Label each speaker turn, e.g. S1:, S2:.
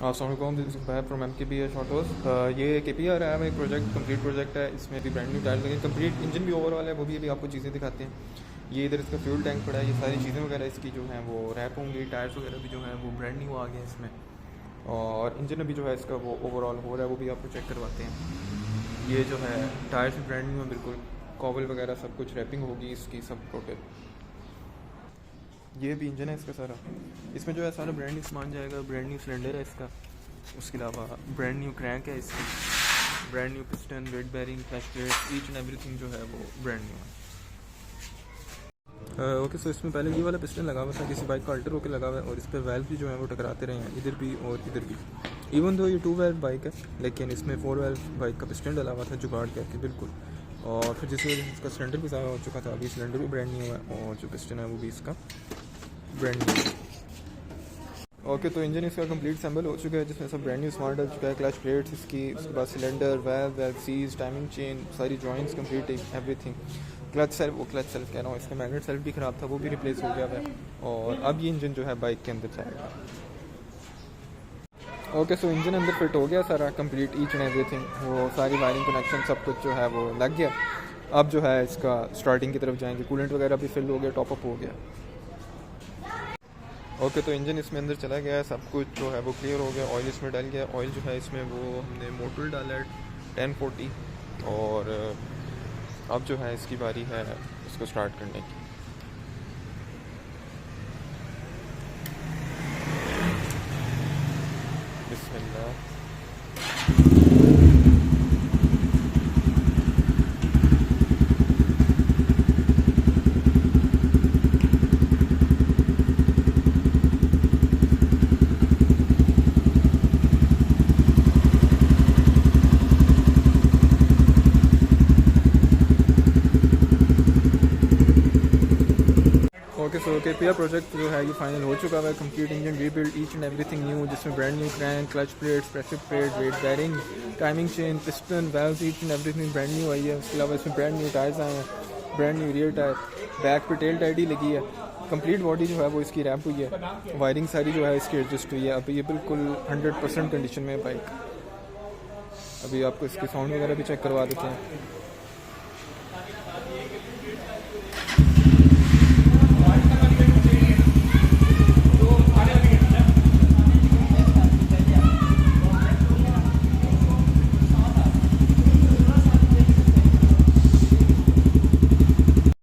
S1: अस्सलाम from MKBR autos. ये KPR है, एक प्रोजेक्ट कंप्लीट प्रोजेक्ट है। इसमें भी ब्रांड न्यू टायर लगे, कंप्लीट इंजन भी ओवरऑल है, वो भी अभी आपको चीज़ें दिखाते हैं। ये इधर इसका फ्यूल टैंक पड़ा है, ये सारी चीज़ें वगैरह इसकी जो हैं वो रैप होंगी। टायर्स वगैरह भी जो हैं वो ब्रांड न्यू आ गए हैं इसमें, और इंजन अभी जो है इसका वो ओवरऑल हो रहा है, वो भी आपको चेक करवाते हैं। ये जो है टायर्स भी ब्रांड न्यू है बिल्कुल, कॉवल वगैरह सब कुछ रैपिंग होगी इसकी सब टोटल। ये भी इंजन है इसका सारा, इसमें जो है सारा ब्रांड न्यू सामान जाएगा। ब्रांड न्यू सिलेंडर है इसका, उसके अलावा ब्रांड न्यू क्रैंक है इसकी, brand new piston, weight bearing, clutch plate, each and everything जो है वो ब्रांड न्यू है। ओके, सो इसमें पहले ये वाला पिस्टन लगा हुआ था, किसी बाइक का अल्टर होकर लगा हुआ है, और इस पर वेल्व भी जो है वो टकराते रहे हैं, इधर भी और इधर भी। इवन दो ये 2 वेल्व बाइक है, लेकिन इसमें 4 वेल्व बाइक का पिस्टन डला हुआ था जुगाड़ करके बिल्कुल। और फिर जिसकी वजह से इसका सिलेंडर भी ज़्यादा हो चुका था, अभी सिलेंडर भी ब्रांड न्यू है, और जो पिस्टन है वो भी इसका ब्रांड न्यू है। ओके, तो इंजन इसका कंप्लीट असेंबल हो चुका है, जिसमें सब ब्रांड न्यू सामान डल चुका है। क्लच प्लेट्स इसकी, उसके बाद सिलेंडर, वेल्व सीज, टाइमिंग चेन, सारी joints complete everything. Clutch self कह रहा हूँ, इसका मैग्नेट सेल्फ भी ख़राब था, वो भी रिप्लेस हो गया है। और अब ये इंजन जो है बाइक के अंदर जाएगा। ओके, सो इंजन अंदर फिट हो गया सारा कंप्लीट, ईच एंड एवरीथिंग, वो सारी वायरिंग कनेक्शन सब कुछ जो है वो लग गया। अब जो है इसका स्टार्टिंग की तरफ जाएंगे, कूलेंट वगैरह भी फिल हो गया, टॉपअप हो गया। ओके, तो इंजन इसमें अंदर चला गया है, सब कुछ जो है वो क्लियर हो गया। ऑयल इसमें डल गया, ऑयल जो है इसमें वो हमने मोटल डाला है 1040, और अब जो है इसकी बारी है इसको स्टार्ट करने की। बिस्मिल्लाह। ओके, सो KPR प्रोजेक्ट जो है ये फाइनल हो चुका है। Complete engine rebuild, each and everything new, जिसमें brand new crank, clutch plates, pressure plate, wet bearing, timing chain, piston, valves, each and everything brand new आई है। उसके अलावा इसमें ब्रांड न्यू टायर्स आए हैं, brand new rear tyre, back पे tail tidy ही लगी है। कंप्लीट बॉडी जो है वो इसकी रैप हुई है, वायरिंग सारी जो है इसकी एडजस्ट हुई है। अभी ये बिल्कुल 100% कंडीशन में बाइक। अभी आपको इसके साउंड वगैरह भी चेक करवा देते हैं।